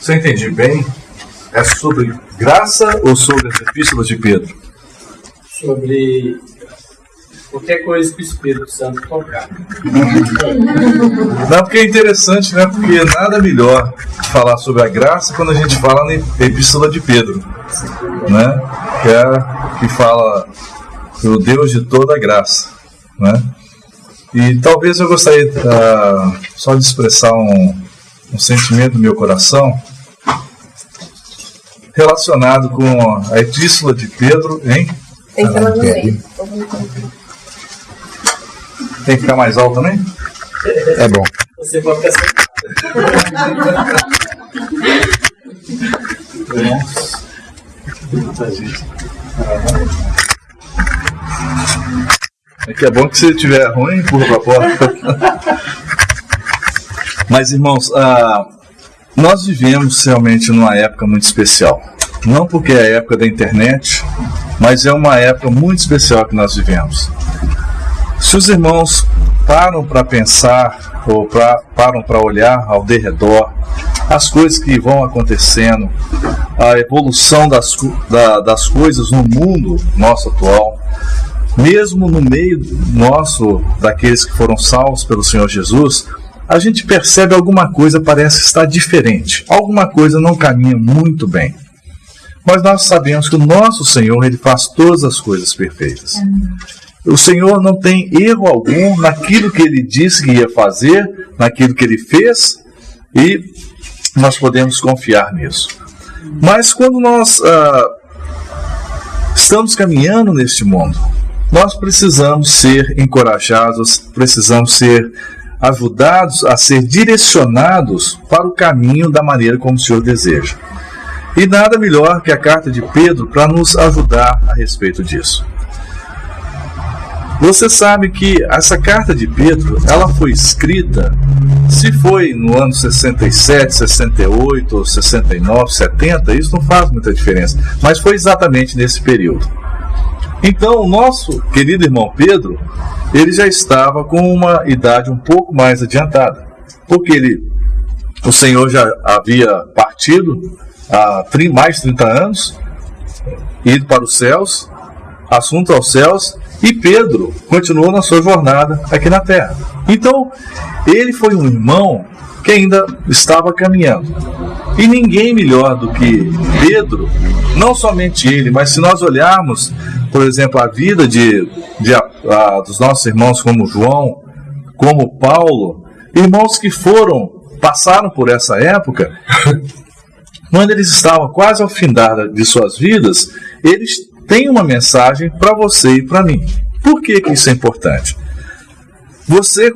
se eu entendi bem, é sobre graça ou sobre as epístolas de Pedro? Sobre qualquer coisa que o Espírito Santo tocar. Não, porque é interessante, né? Porque nada melhor falar sobre a graça quando a gente fala na epístola de Pedro, né? Que fala do Deus de toda a graça, né? E talvez eu gostaria só de expressar um sentimento no meu coração relacionado com a epístola de Pedro, hein? Tem que no meio. Tem que ficar mais alto também? É bom. Você pode ficar sentado. É que é bom que se tiver ruim, empurra para a porta. Mas, irmãos, nós vivemos realmente numa época muito especial. Não porque é a época da internet, mas é uma época muito especial que nós vivemos. Se os irmãos param para pensar ou param para olhar ao derredor as coisas que vão acontecendo, a evolução das coisas no mundo nosso atual, mesmo no meio nosso, daqueles que foram salvos pelo Senhor Jesus, a gente percebe alguma coisa parece estar diferente, alguma coisa não caminha muito bem. Mas nós sabemos que o nosso Senhor, Ele faz todas as coisas perfeitas. O Senhor não tem erro algum naquilo que Ele disse que ia fazer, naquilo que Ele fez, e nós podemos confiar nisso. Mas quando nós estamos caminhando neste mundo, nós precisamos ser encorajados, precisamos ser ajudados a ser direcionados para o caminho da maneira como o Senhor deseja. E nada melhor que a carta de Pedro para nos ajudar a respeito disso. Você sabe que essa carta de Pedro, ela foi escrita, se foi no ano 67, 68, 69, 70, isso não faz muita diferença, mas foi exatamente nesse período. Então, o nosso querido irmão Pedro, ele já estava com uma idade um pouco mais adiantada, porque o Senhor já havia partido há mais de 30 anos, ido para os céus, assunto aos céus, e Pedro continuou na sua jornada aqui na terra. Então, ele foi um irmão que ainda estava caminhando. E ninguém melhor do que Pedro, não somente ele, mas se nós olharmos, por exemplo, a vida dos nossos irmãos como João, como Paulo, irmãos que passaram por essa época, quando eles estavam quase ao findar de suas vidas, eles têm uma mensagem para você e para mim. Por que isso é importante? Você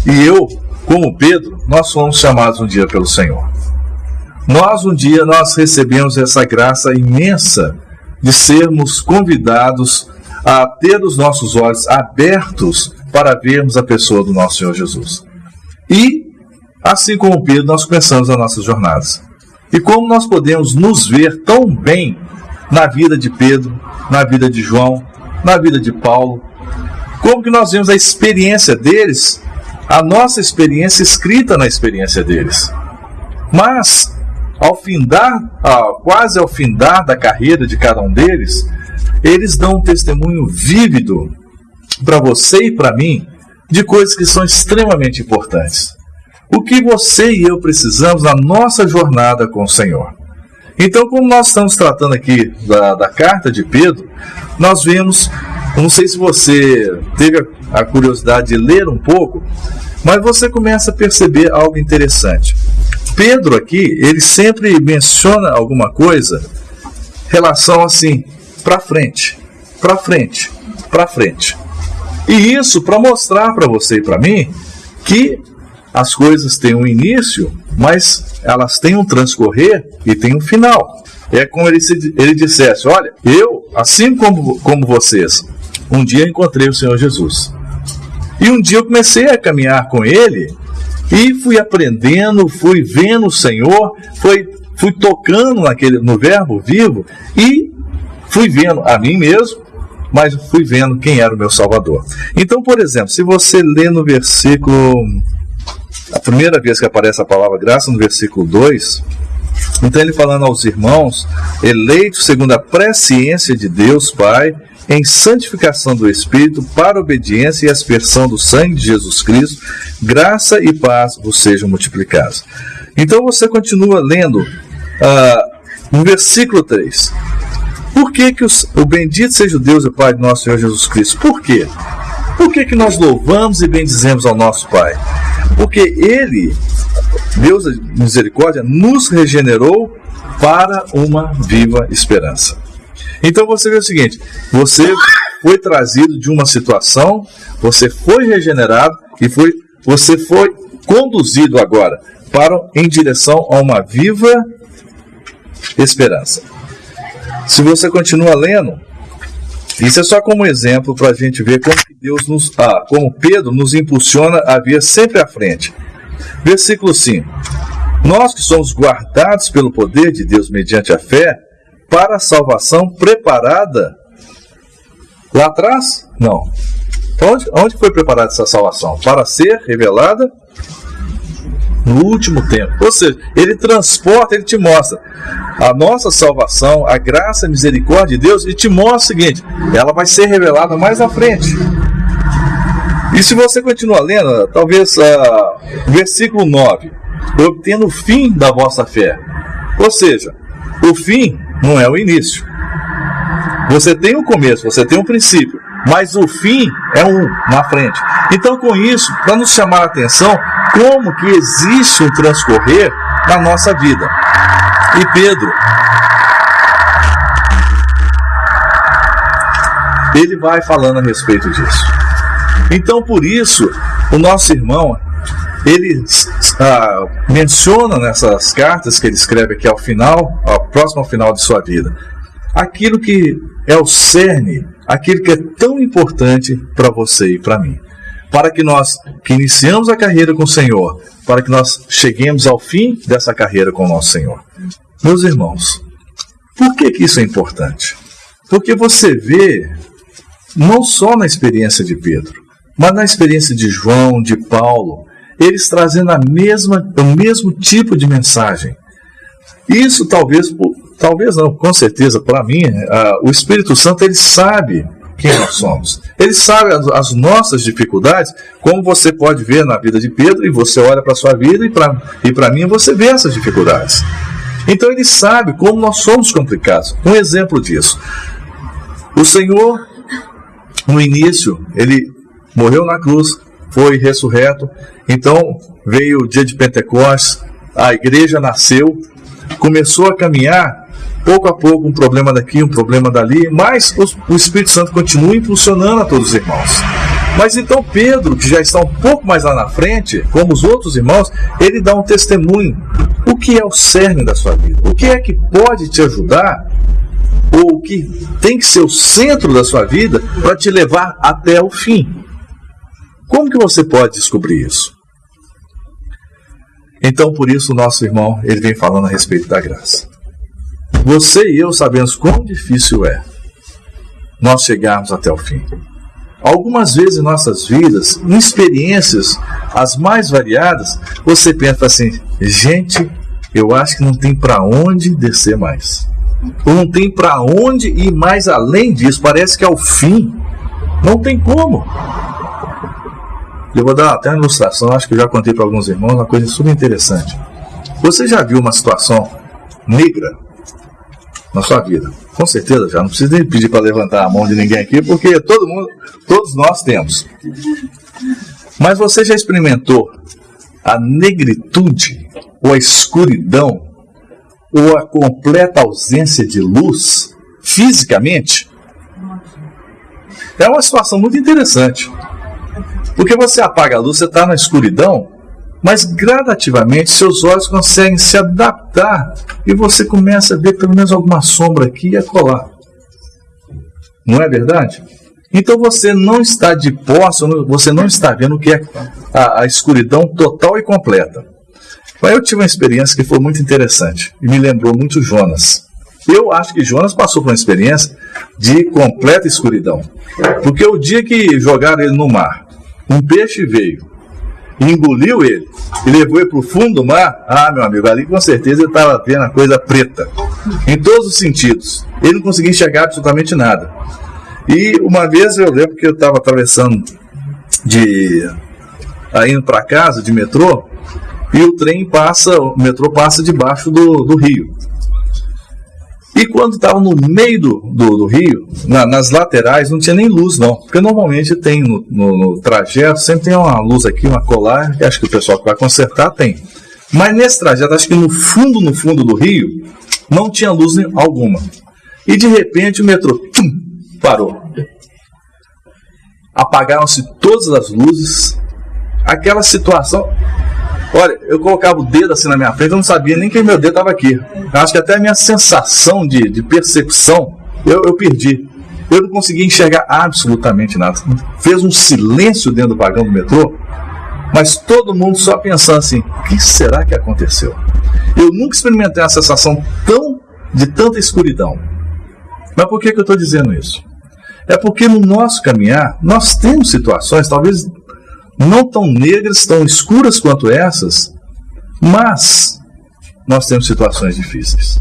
e eu, como Pedro, nós fomos chamados um dia pelo Senhor. Um dia nós recebemos essa graça imensa de sermos convidados a ter os nossos olhos abertos para vermos a pessoa do nosso Senhor Jesus. E, assim como Pedro, nós começamos as nossas jornadas. E como nós podemos nos ver tão bem na vida de Pedro, na vida de João, na vida de Paulo, como que nós vemos a experiência deles, a nossa experiência escrita na experiência deles. Mas, quase ao findar da carreira de cada um deles, eles dão um testemunho vívido para você e para mim de coisas que são extremamente importantes. O que você e eu precisamos na nossa jornada com o Senhor. Então, como nós estamos tratando aqui da carta de Pedro, nós vemos, não sei se você teve a curiosidade de ler um pouco, mas você começa a perceber algo interessante. Pedro aqui, ele sempre menciona alguma coisa, relação assim, para frente, para frente, para frente. E isso para mostrar para você e para mim que as coisas têm um início, mas elas têm um transcorrer e têm um final. É como ele dissesse, olha, eu, assim como vocês, um dia encontrei o Senhor Jesus. E um dia eu comecei a caminhar com Ele e fui aprendendo, fui vendo o Senhor, fui tocando no verbo vivo e fui vendo a mim mesmo, mas fui vendo quem era o meu Salvador. Então, por exemplo, se você lê no versículo... A primeira vez que aparece a palavra graça, no versículo 2, Então ele falando aos irmãos, eleitos segundo a presciência de Deus Pai, em santificação do Espírito, para obediência e aspersão do sangue de Jesus Cristo, graça e paz vos sejam multiplicados. Então você continua lendo no versículo 3. Por que o bendito seja o Deus e o Pai de nosso Senhor Jesus Cristo? Por quê? Por que nós louvamos e bendizemos ao nosso Pai? Porque Ele, Deus da misericórdia, nos regenerou para uma viva esperança. Então você vê o seguinte, você foi trazido de uma situação, você foi regenerado e você foi conduzido agora em direção a uma viva esperança. Se você continua lendo, isso é só como exemplo para a gente ver como Deus como Pedro nos impulsiona a vir sempre à frente. Versículo 5. Nós que somos guardados pelo poder de Deus mediante a fé, para a salvação preparada lá atrás? Não. Onde foi preparada essa salvação? Para ser revelada no último tempo. Ou seja, ele transporta, ele te mostra a nossa salvação, a graça e a misericórdia de Deus, e te mostra o seguinte, ela vai ser revelada mais à frente. E se você continuar lendo, talvez versículo 9, obtendo o fim da vossa fé. Ou seja, o fim não é o início. Você tem o começo, você tem o princípio, mas o fim é na frente. Então, com isso, para nos chamar a atenção, como que existe um transcorrer na nossa vida. E Pedro, ele vai falando a respeito disso. Então, por isso, o nosso irmão, ele menciona nessas cartas que ele escreve aqui próximo ao final de sua vida, aquilo que é o cerne, aquilo que é tão importante para você e para mim. Para que nós que iniciamos a carreira com o Senhor, para que nós cheguemos ao fim dessa carreira com o nosso Senhor. Meus irmãos, por que isso é importante? Porque você vê, não só na experiência de Pedro, mas na experiência de João, de Paulo, eles trazendo o mesmo tipo de mensagem. Isso talvez não, com certeza, para mim, o Espírito Santo, ele sabe quem nós somos. Ele sabe as nossas dificuldades, como você pode ver na vida de Pedro, e você olha para a sua vida, e para mim você vê essas dificuldades. Então ele sabe como nós somos complicados. Um exemplo disso, o Senhor, no início, ele morreu na cruz, foi ressurreto, então veio o dia de Pentecostes, a igreja nasceu, começou a caminhar, pouco a pouco, um problema daqui, um problema dali, mas o Espírito Santo continua impulsionando a todos os irmãos. Mas então Pedro, que já está um pouco mais lá na frente, como os outros irmãos, ele dá um testemunho. O que é o cerne da sua vida? O que é que pode te ajudar? Ou o que tem que ser o centro da sua vida para te levar até o fim? Como que você pode descobrir isso? Então, por isso, o nosso irmão, ele vem falando a respeito da graça. Você e eu sabemos quão difícil é nós chegarmos até o fim. Algumas vezes em nossas vidas, em experiências as mais variadas, você pensa assim, gente, eu acho que não tem para onde descer mais. Ou não tem para onde ir mais além disso, parece que é o fim. Não tem como. Eu vou dar até uma ilustração, acho que eu já contei para alguns irmãos, uma coisa super interessante. Você já viu uma situação negra na sua vida? Com certeza já, não precisa nem pedir para levantar a mão de ninguém aqui, porque todos nós temos. Mas você já experimentou a negritude, ou a escuridão, ou a completa ausência de luz, fisicamente? É uma situação muito interessante. Porque você apaga a luz, você está na escuridão, mas gradativamente seus olhos conseguem se adaptar e você começa a ver pelo menos alguma sombra aqui e acolá. Não é verdade? Então você não está de posse, você não está vendo o que é a escuridão total e completa. Mas eu tive uma experiência que foi muito interessante e me lembrou muito Jonas. Eu acho que Jonas passou por uma experiência de completa escuridão. Porque o dia que jogaram ele no mar, um peixe veio engoliu ele e levou ele para o fundo do mar, meu amigo, ali com certeza ele estava vendo a coisa preta, em todos os sentidos. Ele não conseguia enxergar absolutamente nada. E uma vez eu lembro que eu estava atravessando indo para casa de metrô, e o metrô passa debaixo do rio. E quando estava no meio do rio, nas laterais, não tinha nem luz não, porque normalmente tem no trajeto, sempre tem uma luz aqui, uma colar, que acho que o pessoal que vai consertar tem. Mas nesse trajeto, acho que no fundo do rio, não tinha luz alguma. E de repente o metrô parou. Apagaram-se todas as luzes, aquela situação... Olha, eu colocava o dedo assim na minha frente, eu não sabia nem que meu dedo estava aqui. Eu acho que até a minha sensação de percepção, eu perdi. Eu não conseguia enxergar absolutamente nada. Fez um silêncio dentro do vagão do metrô, mas todo mundo só pensando assim, o que será que aconteceu? Eu nunca experimentei uma sensação de tanta escuridão. Mas por que eu estou dizendo isso? É porque no nosso caminhar, nós temos situações, talvez não tão negras, tão escuras quanto essas, mas nós temos situações difíceis.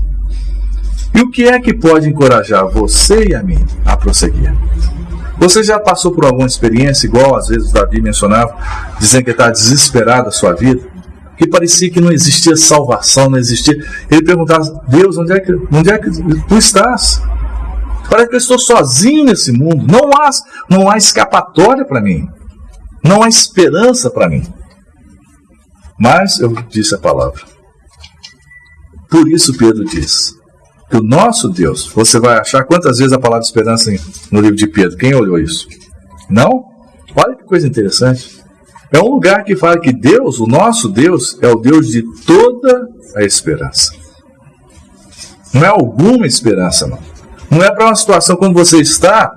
E o que é que pode encorajar você e a mim a prosseguir? Você já passou por alguma experiência, igual às vezes o Davi mencionava, dizendo que está desesperado da sua vida, que parecia que não existia salvação, não existia. Ele perguntava, Deus, onde é que tu estás? Parece que eu estou sozinho nesse mundo, não há escapatória para mim. Não há esperança para mim. Mas eu disse a palavra. Por isso Pedro diz que o nosso Deus, você vai achar quantas vezes a palavra esperança no livro de Pedro? Quem olhou isso? Não? Olha que coisa interessante. É um lugar que fala que Deus, o nosso Deus, é o Deus de toda a esperança. Não é alguma esperança, não. Não é para uma situação quando você está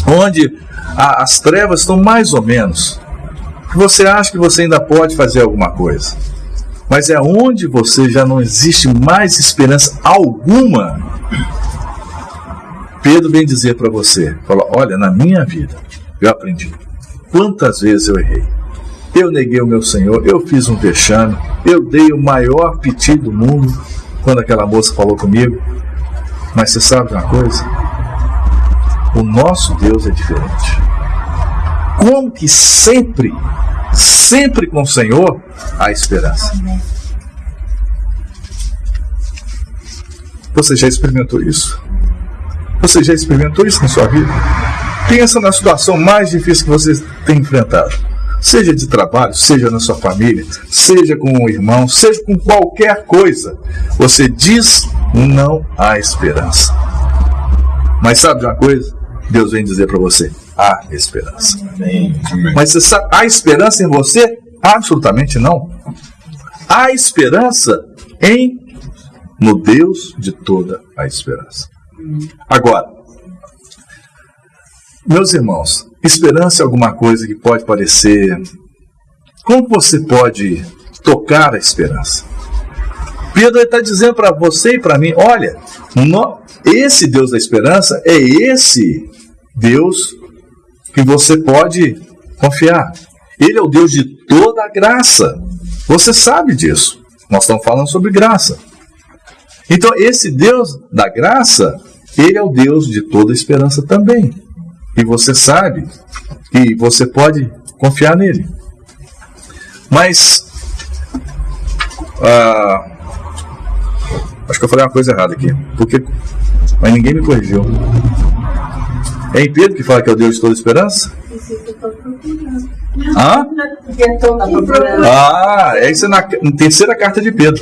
onde as trevas estão mais ou menos, que você acha que você ainda pode fazer alguma coisa, mas é onde você já não existe mais esperança alguma. Pedro vem dizer para você, fala, olha, na minha vida eu aprendi quantas vezes eu errei, eu neguei o meu Senhor, eu fiz um vexame, eu dei o maior piti do mundo quando aquela moça falou comigo, mas você sabe de uma coisa? O nosso Deus é diferente. Como que sempre com o Senhor há esperança. Você já experimentou isso? Você já experimentou isso na sua vida? Pensa na situação mais difícil que você tem enfrentado. Seja de trabalho, seja na sua família, seja com um irmão, seja com qualquer coisa. Você diz, não há esperança. Mas sabe de uma coisa? Deus vem dizer para você, há esperança. Amém. Mas você sabe, há esperança em você? Absolutamente não. Há esperança no Deus de toda a esperança. Agora, meus irmãos, esperança é alguma coisa que pode parecer... Como você pode tocar a esperança? Pedro está dizendo para você e para mim, olha, esse Deus da esperança é esse Deus que você pode confiar. Ele é o Deus de toda a graça. Você sabe disso. Nós estamos falando sobre graça. Então, esse Deus da graça, ele é o Deus de toda a esperança também. E você sabe que você pode confiar nele. Mas, acho que eu falei uma coisa errada aqui. Mas ninguém me corrigiu. É em Pedro que fala que é o Deus de toda esperança? Isso é na terceira carta de Pedro.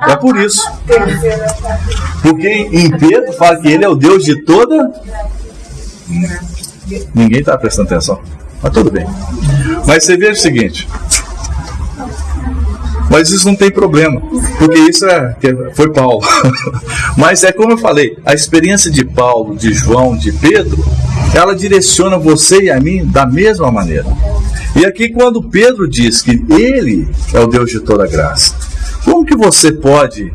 É por isso. Porque em Pedro fala que ele é o Deus de toda... Ninguém está prestando atenção. Mas tudo bem. Mas você veja o seguinte... Mas isso não tem problema, porque isso foi Paulo. Mas é como eu falei, a experiência de Paulo, de João, de Pedro, ela direciona você e a mim da mesma maneira. E aqui quando Pedro diz que ele é o Deus de toda a graça, como que você pode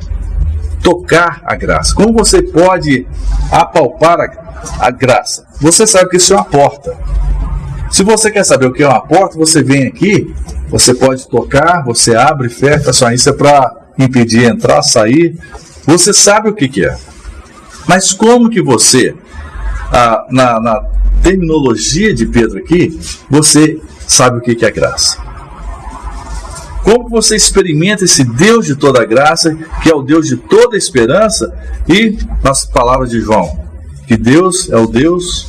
tocar a graça? Como você pode apalpar a graça? Você sabe que isso é uma porta. Se você quer saber o que é uma porta, você vem aqui, você pode tocar, você abre, fecha, só isso é para impedir entrar, sair. Você sabe o que é. Mas como que você, na terminologia de Pedro aqui, você sabe o que é graça? Como você experimenta esse Deus de toda graça, que é o Deus de toda esperança, e nas palavras de João, que Deus é o Deus,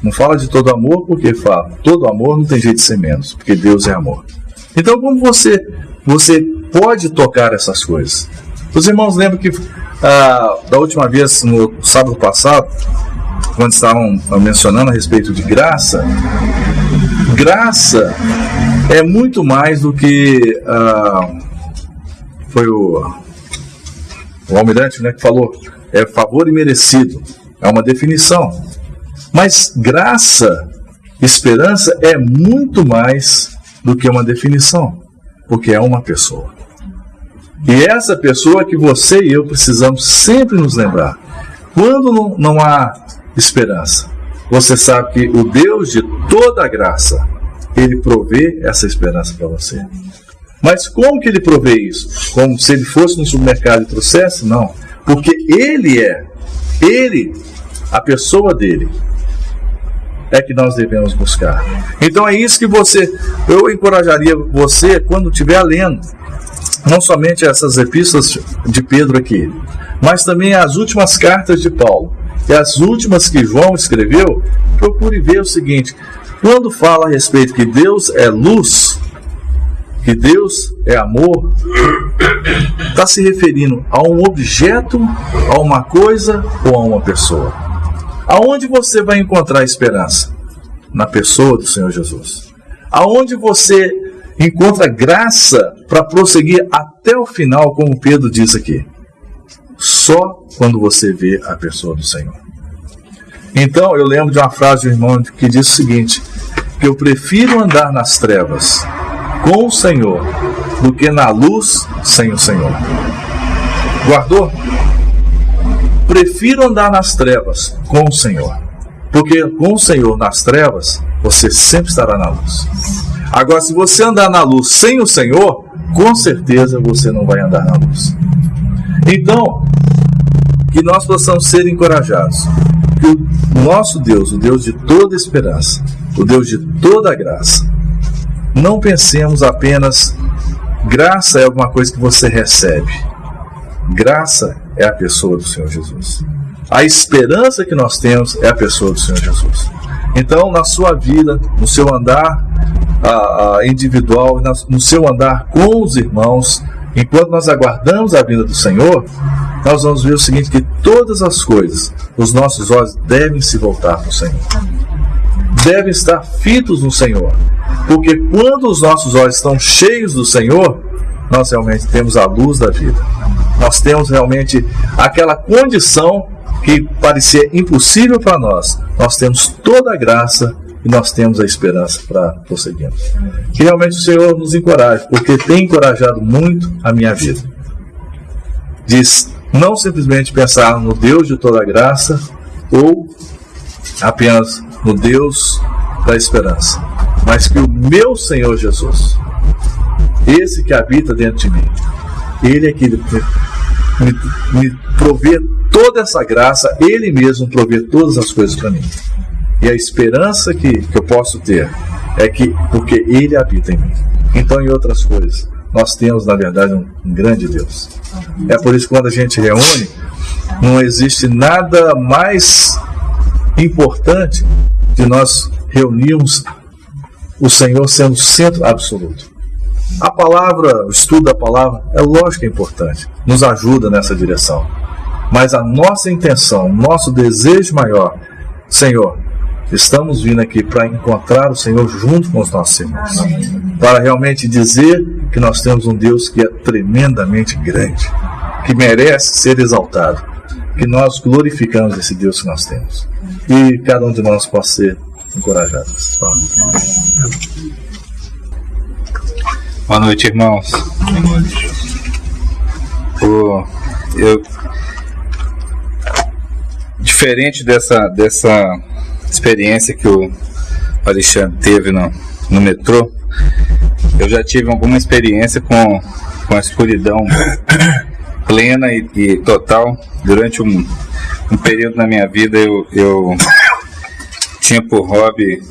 não fala de todo amor, porque fala, todo amor não tem jeito de ser menos, porque Deus é amor. Então como você pode tocar essas coisas? Os irmãos lembram que da última vez, no sábado passado, quando estavam mencionando a respeito de graça, graça é muito mais do que foi o almirante, né, que falou, é favor imerecido, é uma definição. Mas graça, esperança é muito mais do que uma definição, porque é uma pessoa. E essa pessoa que você e eu precisamos sempre nos lembrar. Quando não há esperança, você sabe que o Deus de toda a graça, Ele provê essa esperança para você. Mas como que Ele provê isso? Como se Ele fosse no supermercado e trouxesse? Não. Porque Ele, a pessoa dEle, é que nós devemos buscar. Então é isso que eu encorajaria você quando estiver lendo, não somente essas epístolas de Pedro aqui, mas também as últimas cartas de Paulo e as últimas que João escreveu. Procure ver o seguinte: quando fala a respeito que Deus é luz, que Deus é amor, está se referindo a um objeto, a uma coisa ou a uma pessoa? Aonde você vai encontrar esperança? Na pessoa do Senhor Jesus. Aonde você encontra graça para prosseguir até o final, como Pedro diz aqui? Só quando você vê a pessoa do Senhor. Então, eu lembro de uma frase de um irmão que diz o seguinte: que eu prefiro andar nas trevas com o Senhor do que na luz sem o Senhor. Guardou? Prefiro andar nas trevas com o Senhor, porque com o Senhor nas trevas, você sempre estará na luz. Agora, se você andar na luz sem o Senhor, com certeza você não vai andar na luz. Então, que nós possamos ser encorajados, que o nosso Deus, o Deus de toda esperança, o Deus de toda graça, não pensemos apenas, graça é alguma coisa que você recebe. Graça é a pessoa do Senhor Jesus. A esperança que nós temos é a pessoa do Senhor Jesus. Então, na sua vida, no seu andar individual, no seu andar com os irmãos, enquanto nós aguardamos a vinda do Senhor, nós vamos ver o seguinte: que todas as coisas, os nossos olhos devem se voltar para o Senhor. Devem estar fitos no Senhor. Porque quando os nossos olhos estão cheios do Senhor, nós realmente temos a luz da vida. Nós temos realmente aquela condição que parecia impossível para nós. Nós temos toda a graça e nós temos a esperança para prosseguirmos. Que realmente o Senhor nos encoraje, porque tem encorajado muito a minha vida. Diz, não simplesmente pensar no Deus de toda a graça ou apenas no Deus da esperança, mas que o meu Senhor Jesus, esse que habita dentro de mim, Ele é que me provê toda essa graça, Ele mesmo provê todas as coisas para mim. E a esperança que eu posso ter é que, porque Ele habita em mim. Então, em outras coisas, nós temos, na verdade, um grande Deus. É por isso que quando a gente reúne, não existe nada mais importante de nós reunirmos o Senhor sendo o centro absoluto. A palavra, o estudo da palavra, é lógico que é importante, nos ajuda nessa direção. Mas a nossa intenção, nosso desejo maior, Senhor, estamos vindo aqui para encontrar o Senhor junto com os nossos irmãos. Para realmente dizer que nós temos um Deus que é tremendamente grande, que merece ser exaltado, que nós glorificamos esse Deus que nós temos. E cada um de nós possa ser encorajado. Boa noite, irmãos. Diferente dessa experiência que o o Alexandre teve no metrô, eu já tive alguma experiência com a escuridão plena e total. Durante um período na minha vida eu tinha por hobby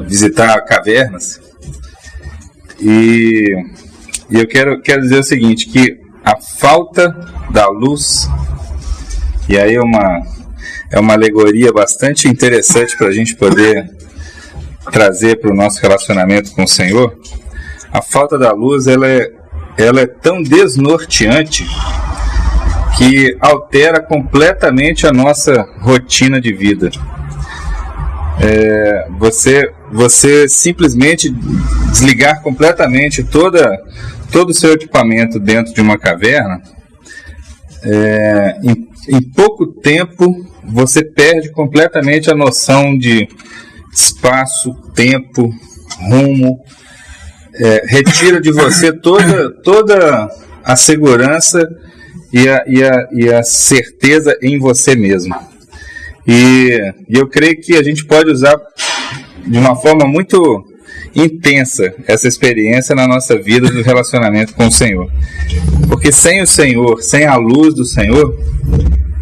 visitar cavernas, e eu quero dizer o seguinte, que a falta da luz, e aí é uma alegoria bastante interessante para a gente poder trazer para o nosso relacionamento com o Senhor. A falta da luz, ela é tão desnorteante que altera completamente a nossa rotina de vida. Você simplesmente desligar completamente todo o seu equipamento dentro de uma caverna, em pouco tempo você perde completamente a noção de espaço, tempo, rumo, retira de você toda a segurança e a certeza em você mesmo. E eu creio que a gente pode usar de uma forma muito intensa essa experiência na nossa vida do relacionamento com o Senhor. Porque sem o Senhor, sem a luz do Senhor,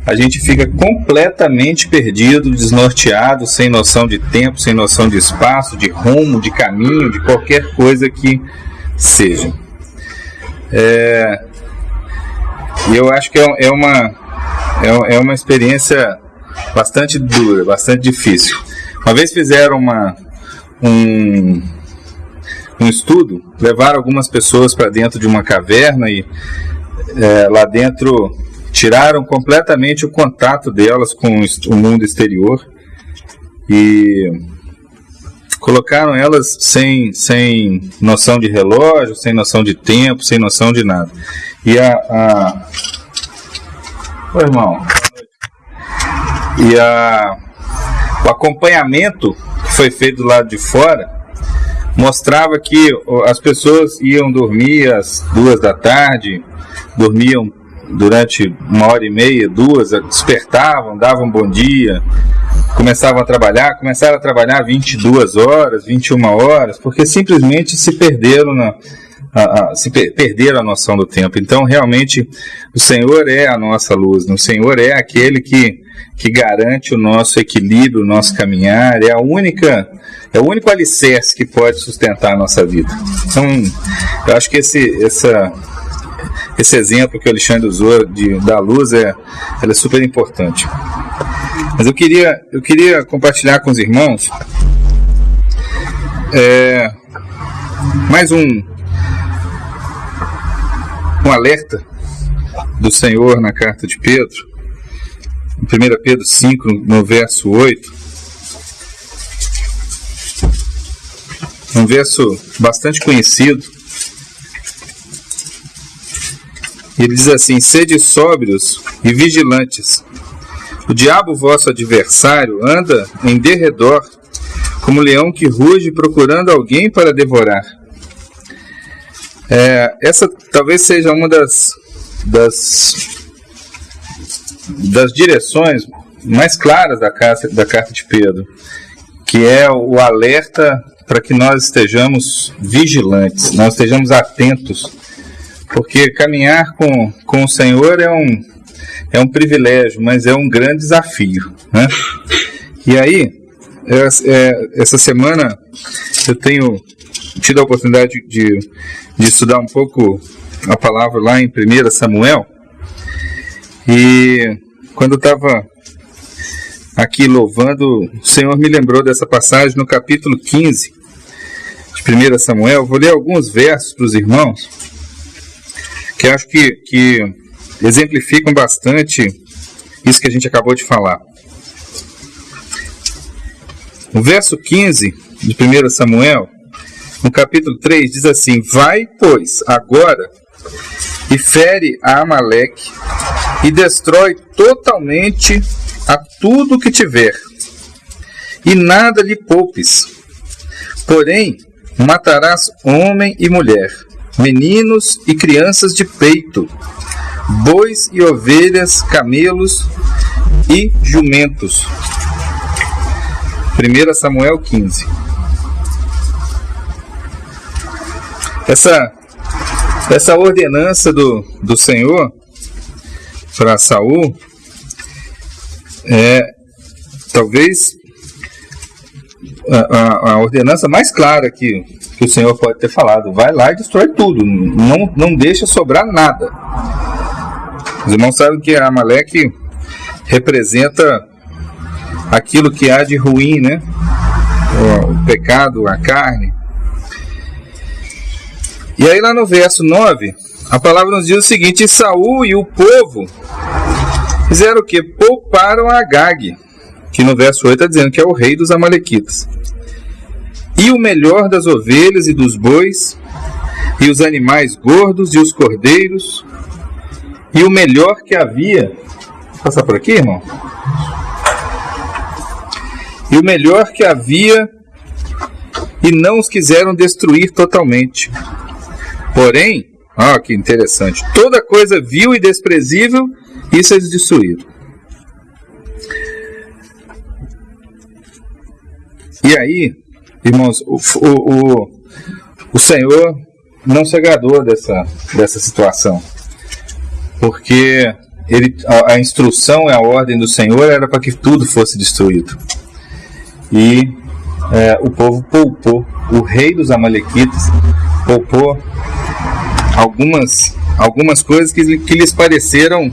a gente fica completamente perdido, desnorteado, sem noção de tempo, sem noção de espaço, de rumo, de caminho, de qualquer coisa que seja. E eu acho que é uma experiência bastante dura, bastante difícil. Uma vez fizeram um estudo, levaram algumas pessoas para dentro de uma caverna e lá dentro tiraram completamente o contato delas com o mundo exterior e colocaram elas sem noção de relógio, sem noção de tempo, sem noção de nada. E Oi, irmão. E o acompanhamento que foi feito do lado de fora mostrava que as pessoas iam dormir às 2 da tarde, dormiam durante 1h30, 2, despertavam, davam bom dia, começaram a trabalhar 22 horas, 21 horas, porque simplesmente se perderam perderam a noção do tempo. Então, realmente, o Senhor é a nossa luz, o Senhor é aquele que garante o nosso equilíbrio, o nosso caminhar, é o único alicerce que pode sustentar a nossa vida. Então, eu acho que esse exemplo que o Alexandre usou da luz ela é super importante. Mas eu queria compartilhar com os irmãos mais um alerta do Senhor na carta de Pedro, em 1 Pedro 5, no verso 8, um verso bastante conhecido. Ele diz assim: sede sóbrios e vigilantes. O diabo, vosso adversário, anda em derredor, como leão que ruge procurando alguém para devorar. Essa talvez seja uma das direções mais claras da carta de Pedro, que é o alerta para que nós estejamos vigilantes, nós estejamos atentos, porque caminhar com o Senhor é um privilégio, mas é um grande desafio, né? E aí, essa semana eu tenho tido a oportunidade de estudar um pouco a palavra lá em 1 Samuel, e quando eu estava aqui louvando, o Senhor me lembrou dessa passagem no capítulo 15 de 1 Samuel. Vou ler alguns versos para os irmãos, que eu acho que exemplificam bastante isso que a gente acabou de falar. O verso 15 de 1 Samuel, no capítulo 3, diz assim: vai, pois, agora, e fere a Amaleque, e destrói totalmente a tudo que tiver, e nada lhe poupes. Porém, matarás homem e mulher, meninos e crianças de peito, bois e ovelhas, camelos e jumentos. 1 Samuel 15. essa ordenança do Senhor para Saul é talvez a ordenança mais clara que o Senhor pode ter falado. Vai lá e destrói tudo, não deixa sobrar nada. Os irmãos sabem que Amaleque representa aquilo que há de ruim, né? O pecado, a carne. E aí lá no verso 9, a palavra nos diz o seguinte: Saul e o povo fizeram o quê? Pouparam Agag, que no verso 8 está dizendo que é o rei dos amalequitas. E o melhor das ovelhas e dos bois, e os animais gordos e os cordeiros, e o melhor que havia... Vou passar por aqui, irmão? E o melhor que havia, e não os quiseram destruir totalmente. Porém, que interessante, toda coisa vil e desprezível, isso eles destruíram. E aí, irmãos, o Senhor não se agradou dessa situação, porque a instrução e a ordem do Senhor era para que tudo fosse destruído. E o povo poupou, o rei dos amalequitas poupou algumas coisas que lhes pareceram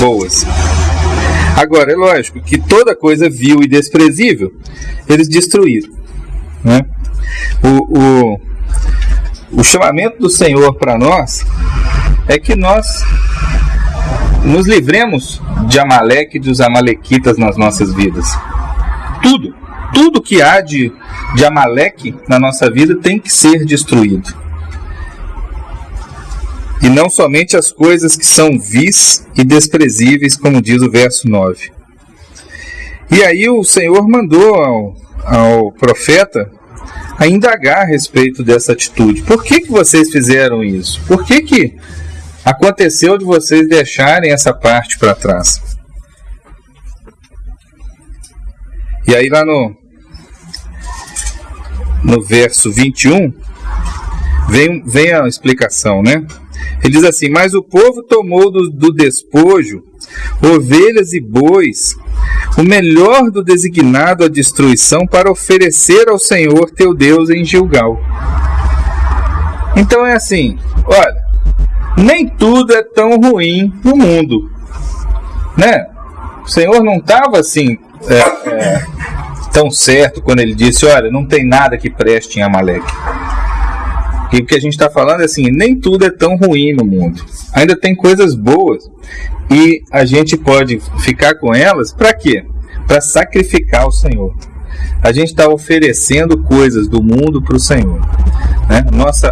boas. Agora, é lógico que toda coisa vil e desprezível eles destruíram, né? O chamamento do Senhor para nós é que nós nos livremos de Amaleque e dos amalequitas nas nossas vidas. Tudo que há de Amaleque na nossa vida tem que ser destruído. E não somente as coisas que são vis e desprezíveis, como diz o verso 9. E aí o Senhor mandou ao profeta a indagar a respeito dessa atitude. Por que vocês fizeram isso? Por que aconteceu de vocês deixarem essa parte para trás? E aí lá no verso 21, vem a explicação, né? Ele diz assim: mas o povo tomou do despojo ovelhas e bois, o melhor do designado à destruição, para oferecer ao Senhor teu Deus em Gilgal. Então é assim, olha, nem tudo é tão ruim no mundo, né? O Senhor não estava assim tão certo quando ele disse: olha, não tem nada que preste em Amaleque. E o que a gente está falando é assim, nem tudo é tão ruim no mundo. Ainda tem coisas boas. E a gente pode ficar com elas para quê? Para sacrificar o Senhor. A gente está oferecendo coisas do mundo para o Senhor, né?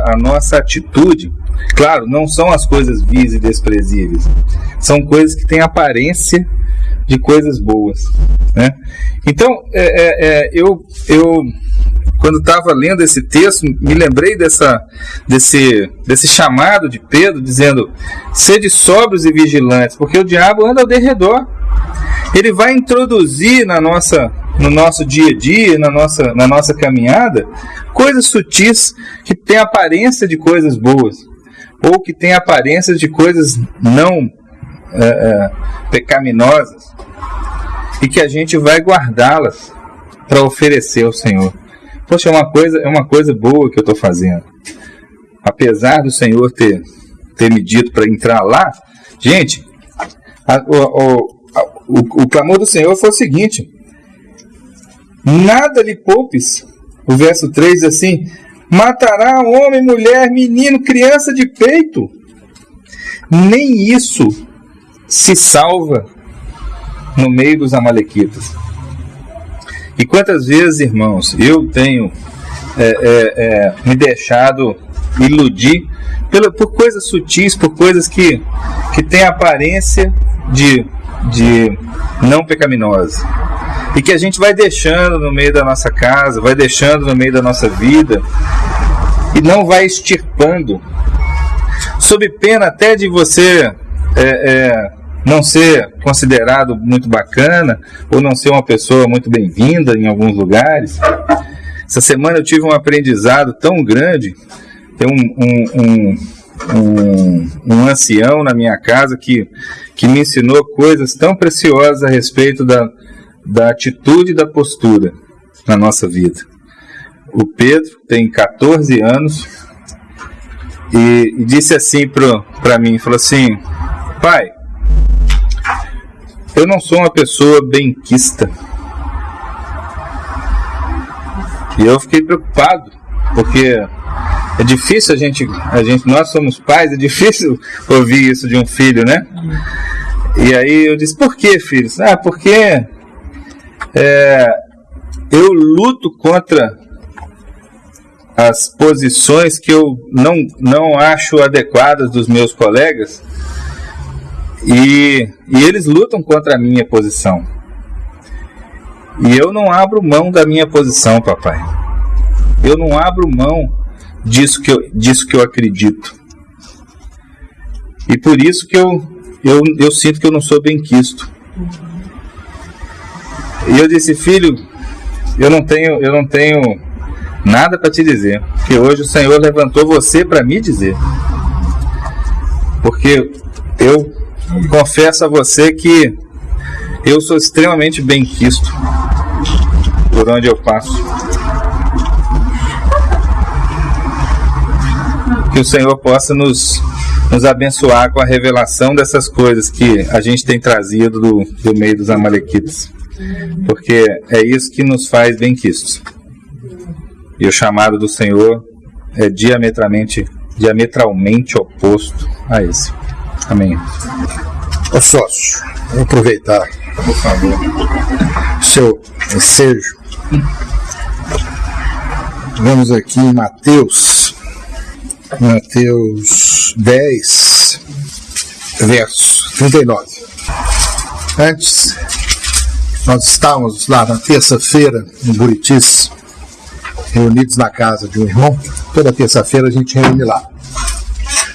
A nossa atitude, claro, não são as coisas vis e desprezíveis. São coisas que têm aparência de coisas boas, né? Então, eu quando estava lendo esse texto, me lembrei desse chamado de Pedro, dizendo: sede sóbrios e vigilantes, porque o diabo anda ao derredor. Ele vai introduzir no nosso dia a dia, na nossa caminhada, coisas sutis que têm aparência de coisas boas, ou que têm aparência de coisas não pecaminosas, e que a gente vai guardá-las para oferecer ao Senhor. Poxa, é uma coisa boa que eu estou fazendo. Apesar do Senhor ter me dito para entrar lá, gente, o clamor do Senhor foi o seguinte: nada lhe poupes. O verso 3 diz assim: matará homem, mulher, menino, criança de peito. Nem isso se salva no meio dos amalequitas. E quantas vezes, irmãos, eu tenho me deixado iludir por coisas sutis, por coisas que têm aparência de não pecaminosas, e que a gente vai deixando no meio da nossa casa, vai deixando no meio da nossa vida, e não vai extirpando, sob pena até de você não ser considerado muito bacana, ou não ser uma pessoa muito bem-vinda em alguns lugares. Essa semana eu tive um aprendizado tão grande um ancião na minha casa que me ensinou coisas tão preciosas a respeito da atitude e da postura na nossa vida. O Pedro tem 14 anos e disse assim para mim, falou assim: pai, eu não sou uma pessoa benquista. E eu fiquei preocupado, porque é difícil nós somos pais, é difícil ouvir isso de um filho, né? E aí eu disse: por que, filho? Porque eu luto contra as posições que eu não acho adequadas dos meus colegas, e eles lutam contra a minha posição. E eu não abro mão da minha posição, papai. Eu não abro mão disso que eu acredito. E por isso que eu sinto que eu não sou benquisto. E eu disse: filho, eu não tenho nada para te dizer, porque hoje o Senhor levantou você para me dizer. Porque eu confesso a você que eu sou extremamente benquisto por onde eu passo. Que o Senhor possa nos abençoar com a revelação dessas coisas que a gente tem trazido do meio dos amalequitas, porque é isso que nos faz benquistos. E o chamado do Senhor é diametralmente oposto a esse. Amém. Ô sócio, vou aproveitar, por favor, seu ensejo. Vamos aqui em Mateus 10, verso 39. Antes, nós estávamos lá na terça-feira, em Buritis, reunidos na casa de um irmão. Toda terça-feira a gente reúne lá,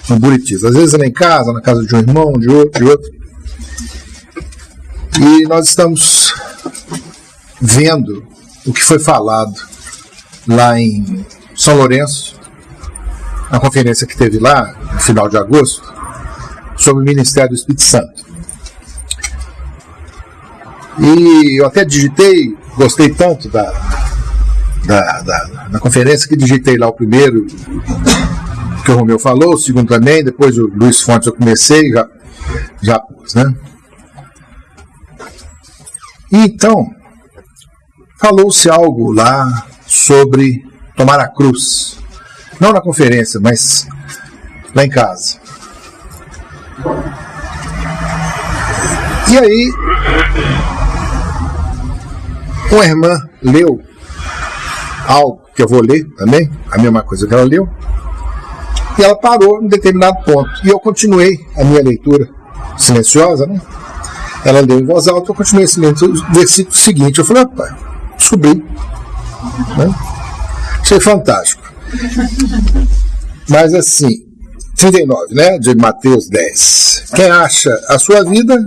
no Buritis. Às vezes lá em casa, na casa de um irmão, de outro. E nós estamos vendo o que foi falado lá em São Lourenço, na conferência que teve lá, no final de agosto, sobre o Ministério do Espírito Santo. E eu até digitei, gostei tanto da conferência, que digitei lá o primeiro que o Romeu falou, o segundo também, depois o Luiz Fontes eu comecei, já pus, né? E então, falou-se algo lá sobre tomar a cruz. Não na conferência, mas lá em casa. E aí, uma irmã leu algo que eu vou ler também, a mesma coisa que ela leu, e ela parou em determinado ponto. E eu continuei a minha leitura silenciosa, né? Ela leu em voz alta, eu continuei silencioso. O versículo seguinte, eu falei: opa, descobri. Né? Achei fantástico. Mas assim, 39, né, de Mateus 10. Quem acha a sua vida,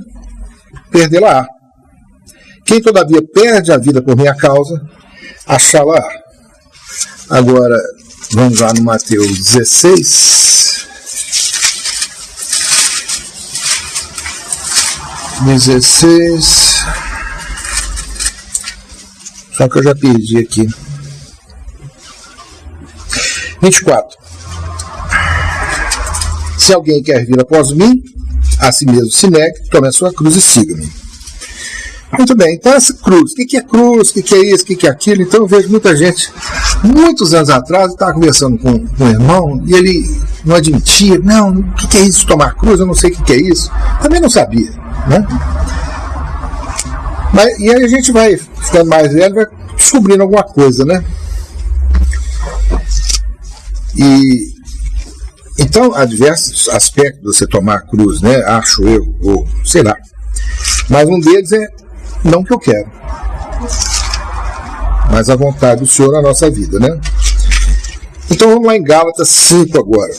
perdê-la-á. Quem todavia perde a vida por minha causa, achá-la-á. Agora, vamos lá no Mateus 16. 16. Só que eu já perdi aqui. 24. Se alguém quer vir após mim, a si mesmo se negue, tome a sua cruz e siga-me. Muito bem, então essa cruz, o que é cruz, o que é isso, o que é aquilo? Então eu vejo muita gente, muitos anos atrás, eu estava conversando com um irmão, e ele não admitia: não, o que é isso, tomar cruz, eu não sei o que é isso. Também não sabia, né? Mas, e aí a gente vai ficando mais velho, vai descobrindo alguma coisa, né? E então há diversos aspectos de você tomar a cruz, né? Acho eu, ou sei lá. Mas um deles é não que eu quero, mas a vontade do Senhor na nossa vida, né? Então vamos lá em Gálatas 5 agora.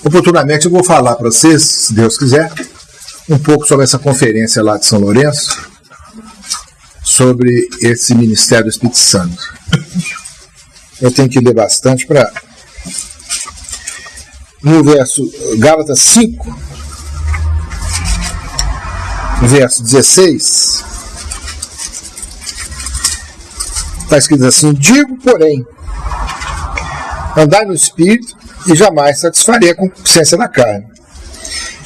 Oportunamente eu vou falar para vocês, se Deus quiser, um pouco sobre essa conferência lá de São Lourenço, sobre esse Ministério do Espírito Santo. Eu tenho que ler bastante para... No verso Gálatas 5, no verso 16, está escrito assim: digo, porém, andai no Espírito e jamais satisfarei a concupiscência da carne.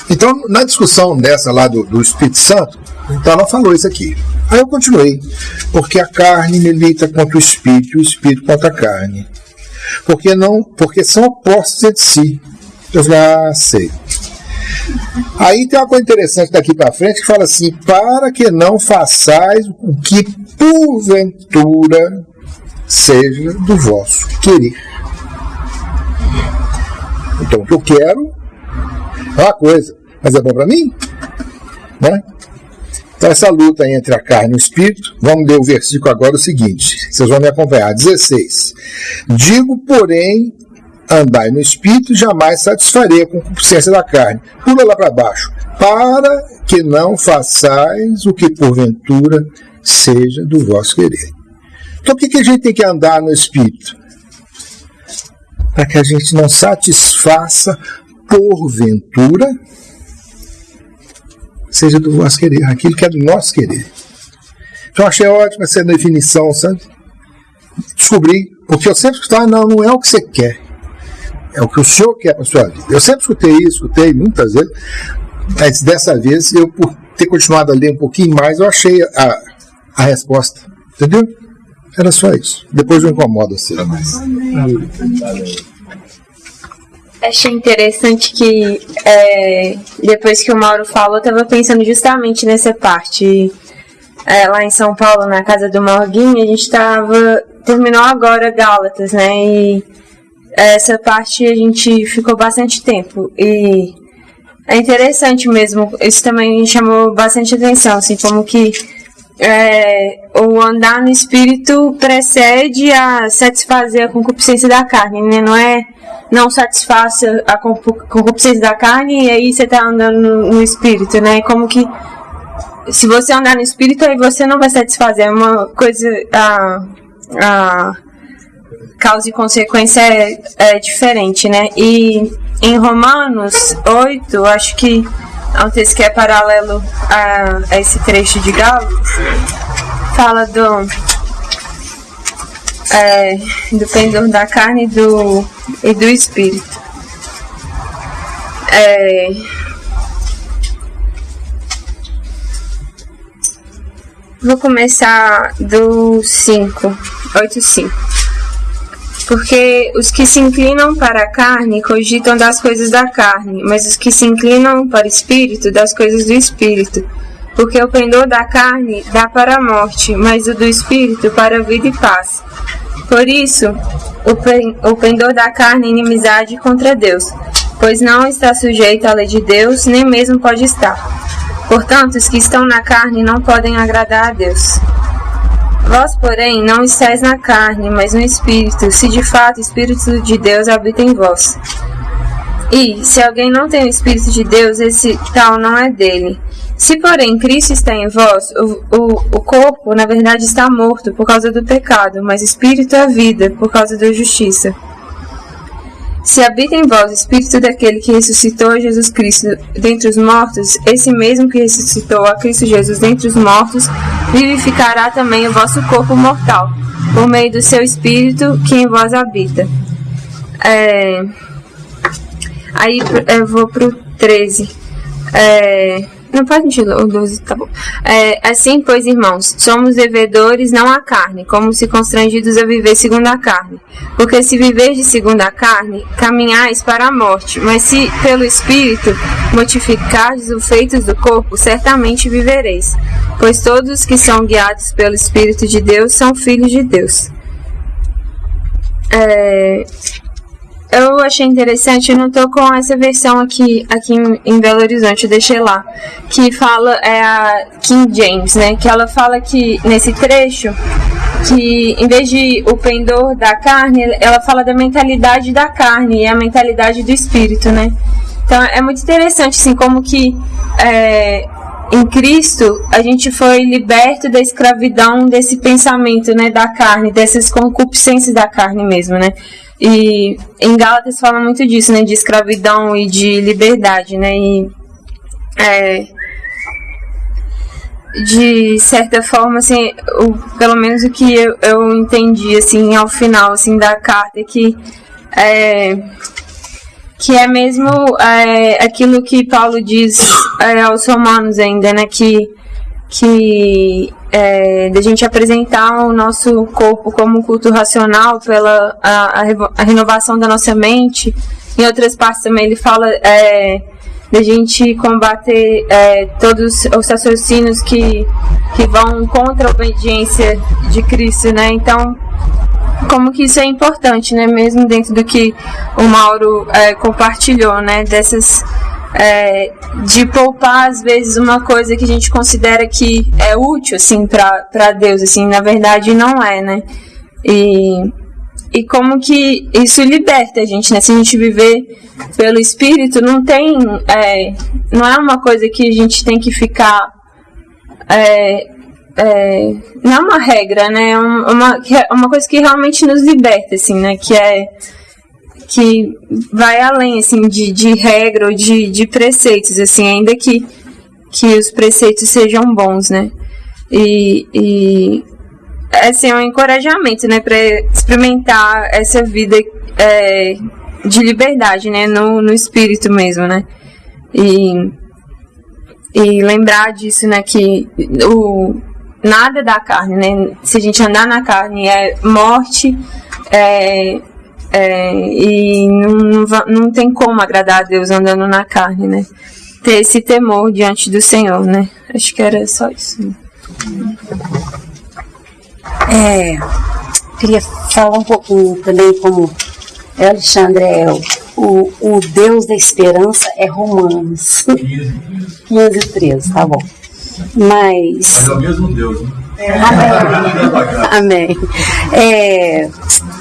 Então, na discussão dessa lá do Espírito Santo, então ela falou isso aqui. Aí eu continuei: porque a carne milita contra o Espírito e o Espírito contra a carne. Porque são opostos entre si. Eu já sei. Aí tem uma coisa interessante daqui para frente que fala assim: para que não façais o que porventura seja do vosso querer. Então, o que eu quero é uma coisa, mas é bom para mim, né? Então, essa luta entre a carne e o espírito, vamos ler o versículo agora, o seguinte, vocês vão me acompanhar, 16. Digo, porém, andai no espírito, jamais satisfarei a concupiscência da carne. Pula lá para baixo. Para que não façais o que porventura seja do vosso querer. Então, por que a gente tem que andar no espírito? Para que a gente não satisfaça porventura seja do vosso querer, aquilo que é do nosso querer. Então, achei ótima essa definição, sabe? Descobri, porque eu sempre escutava: não é o que você quer. É o que o Senhor quer para a sua vida. Eu sempre escutei muitas vezes, mas dessa vez, eu, por ter continuado a ler um pouquinho mais, eu achei a resposta. Entendeu? Era só isso. Depois eu incomodo você. Achei interessante que, depois que o Mauro falou, eu estava pensando justamente nessa parte. Lá em São Paulo, na casa do Morguinho, a gente terminou agora Gálatas, né? E essa parte a gente ficou bastante tempo. E é interessante mesmo, isso também chamou bastante atenção, assim, como que o andar no espírito precede a satisfazer a concupiscência da carne, né? Não satisfaça a concupiscência da carne e aí você está andando no espírito, né? Como que se você andar no espírito, aí você não vai satisfazer. É uma coisa, a causa e consequência é diferente, né? E em Romanos 8, acho que é um texto que é paralelo a esse trecho de Gálatas, fala do pendor da carne e do espírito. Vou começar do 8:5. Porque os que se inclinam para a carne cogitam das coisas da carne, mas os que se inclinam para o espírito, das coisas do espírito. Porque o pendor da carne dá para a morte, mas o do espírito para a vida e paz. Por isso, o pendor da carne é inimizade contra Deus, pois não está sujeito à lei de Deus, nem mesmo pode estar. Portanto, os que estão na carne não podem agradar a Deus. Vós, porém, não estáis na carne, mas no Espírito, se de fato o Espírito de Deus habita em vós. E, se alguém não tem o Espírito de Deus, esse tal não é dele. Se, porém, Cristo está em vós, o corpo, na verdade, está morto por causa do pecado, mas o Espírito é vida por causa da justiça. Se habita em vós o Espírito daquele que ressuscitou Jesus Cristo dentre os mortos, esse mesmo que ressuscitou a Cristo Jesus dentre os mortos, vivificará também o vosso corpo mortal, por meio do seu Espírito que em vós habita. Aí eu vou pro 13. Não pode mentir, o 12, tá bom. Assim, pois, irmãos, somos devedores não à carne, como se constrangidos a viver segundo a carne. Porque se viverdes segundo a carne, caminhais para a morte, mas se pelo Espírito mortificardes os feitos do corpo, certamente vivereis. Pois todos que são guiados pelo Espírito de Deus são filhos de Deus. Eu achei interessante, eu não tô com essa versão aqui em Belo Horizonte, eu deixei lá, que fala, a King James, né, que ela fala que, nesse trecho, que em vez de o pendor da carne, ela fala da mentalidade da carne e a mentalidade do espírito, né. Então é muito interessante, assim, como que em Cristo, a gente foi liberto da escravidão desse pensamento, né, da carne, dessas concupiscências da carne mesmo, né? E em Gálatas fala muito disso, né, de escravidão e de liberdade, né? E de certa forma, assim, pelo menos o que eu entendi, assim, ao final, assim, da carta, que é mesmo aquilo que Paulo diz aos Romanos ainda, né, da gente apresentar o nosso corpo como culto racional pela a renovação da nossa mente. Em outras partes também ele fala da gente combater todos os raciocínios que vão contra a obediência de Cristo, né? Então, como que isso é importante, né? Mesmo dentro do que o Mauro compartilhou, né? Dessas de poupar às vezes uma coisa que a gente considera que é útil, assim, para Deus, assim, na verdade não é, né? E como que isso liberta a gente, né? Se a gente viver pelo Espírito, não é uma coisa que a gente tem que ficar não é uma regra, né? É uma coisa que realmente nos liberta, assim, né? Que vai além, assim, de regra ou de preceitos, assim, ainda que os preceitos sejam bons, né? E assim, é um encorajamento, né, para experimentar essa vida de liberdade, né, no espírito mesmo, né? E lembrar disso, né, que nada da carne, né? Se a gente andar na carne é morte, e não tem como agradar a Deus andando na carne, né? Ter esse temor diante do Senhor, né? Acho que era só isso. Queria falar um pouquinho também, como Alexandre o Deus da esperança é Romanos 15:13, tá bom. Mas é o mesmo Deus, né? Amém.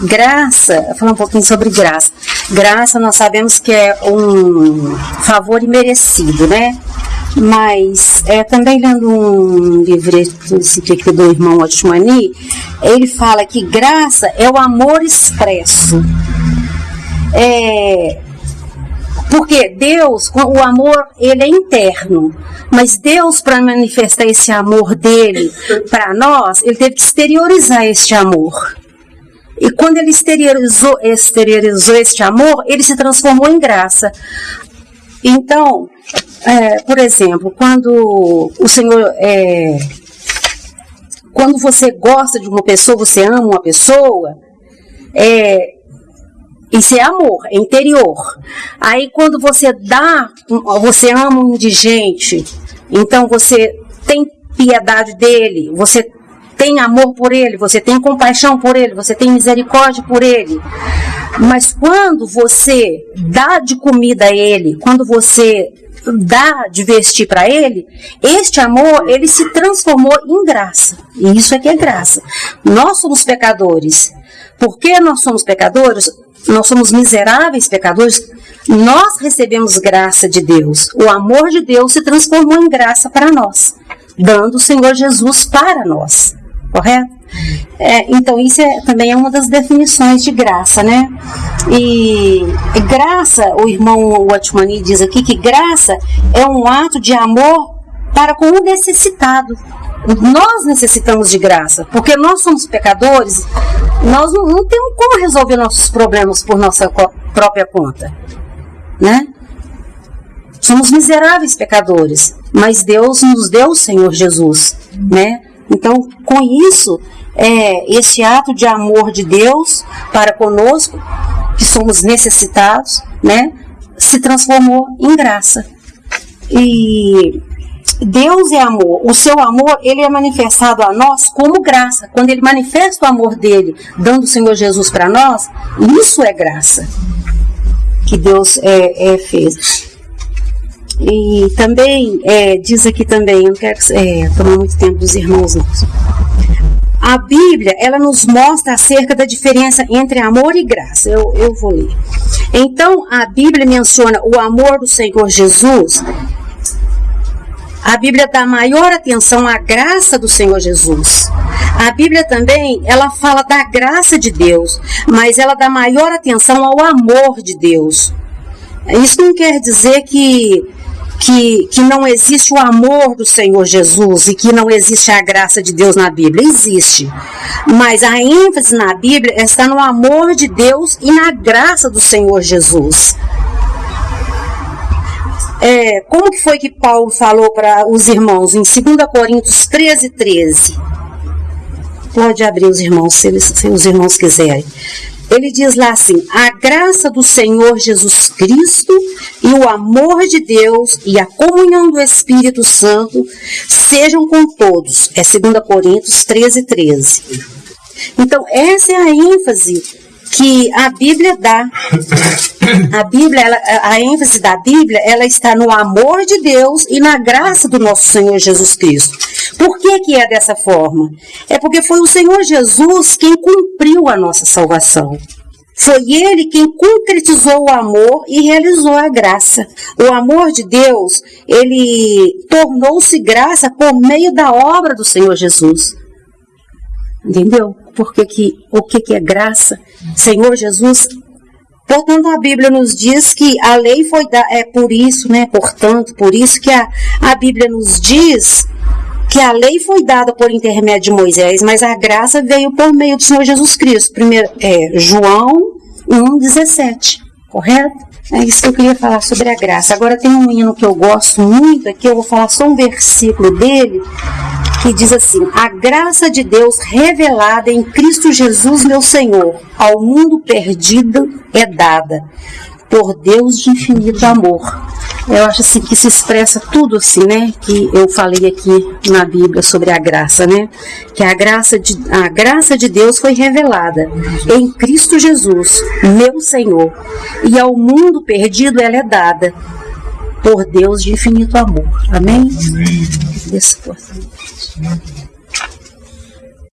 Graça, falar um pouquinho sobre graça. Graça nós sabemos que é um favor imerecido, né? Mas também lendo um livreto aqui do irmão Otmani, ele fala que graça é o amor expresso. Porque Deus, o amor, ele é interno, mas Deus, para manifestar esse amor dele para nós, ele teve que exteriorizar este amor. E quando ele exteriorizou este amor, ele se transformou em graça. Então, por exemplo, quando o Senhor, quando você gosta de uma pessoa, você ama uma pessoa, isso é amor, é interior. Aí quando você ama um indigente, então você tem piedade dele, você tem amor por ele, você tem compaixão por ele, você tem misericórdia por ele. Mas quando você dá de comida a ele, quando você dá de vestir para ele, este amor, ele se transformou em graça. E isso é que é graça. Nós somos pecadores. Por que nós somos pecadores? Nós somos miseráveis pecadores. Nós recebemos graça de Deus. O amor de Deus se transformou em graça para nós, dando o Senhor Jesus para nós. Correto? Então isso também é uma das definições de graça, né? E graça, o irmão Watchmani diz aqui que graça é um ato de amor para com o necessitado. Nós necessitamos de graça, porque nós somos pecadores, nós não temos como resolver nossos problemas por nossa própria conta, né? Somos miseráveis pecadores, mas Deus nos deu o Senhor Jesus, né? Então, com isso, esse ato de amor de Deus para conosco, que somos necessitados, né, se transformou em graça. E Deus é amor. O seu amor, ele é manifestado a nós como graça. Quando ele manifesta o amor dele, dando o Senhor Jesus para nós, isso é graça que Deus fez. E também, diz aqui também, eu não quero tomar muito tempo dos irmãos, não. A Bíblia, ela nos mostra acerca da diferença entre amor e graça. Eu vou ler. Então, a Bíblia menciona o amor do Senhor Jesus a Bíblia dá maior atenção à graça do Senhor Jesus. A Bíblia também, ela fala da graça de Deus, mas ela dá maior atenção ao amor de Deus. Isso não quer dizer que não existe o amor do Senhor Jesus e que não existe a graça de Deus na Bíblia. Existe. Mas a ênfase na Bíblia está no amor de Deus e na graça do Senhor Jesus. Como que foi que Paulo falou para os irmãos em 2 Coríntios 13:13? Pode abrir os irmãos, se os irmãos quiserem. Ele diz lá assim: a graça do Senhor Jesus Cristo e o amor de Deus e a comunhão do Espírito Santo sejam com todos. É 2 Coríntios 13:13. Então, essa é a ênfase que a Bíblia dá. A ênfase da Bíblia, ela está no amor de Deus e na graça do nosso Senhor Jesus Cristo. Por que é dessa forma? É porque foi o Senhor Jesus quem cumpriu a nossa salvação. Foi Ele quem concretizou o amor e realizou a graça. O amor de Deus, Ele tornou-se graça por meio da obra do Senhor Jesus. Entendeu? O que é graça? Senhor Jesus. Portanto, a Bíblia nos diz que a lei foi dada, por isso que a Bíblia nos diz que a lei foi dada por intermédio de Moisés, mas a graça veio por meio do Senhor Jesus Cristo. Primeiro, João 1,17, correto? É isso que eu queria falar sobre a graça. Agora tem um hino que eu gosto muito aqui, eu vou falar só um versículo dele, que diz assim: a graça de Deus revelada em Cristo Jesus meu Senhor, ao mundo perdido é dada, por Deus de infinito amor. Eu acho assim que se expressa tudo assim, né? Que eu falei aqui na Bíblia sobre a graça, né? Que a graça de Deus foi revelada em Cristo Jesus, meu Senhor, e ao mundo perdido ela é dada, por Deus de infinito amor. Amém? Amém.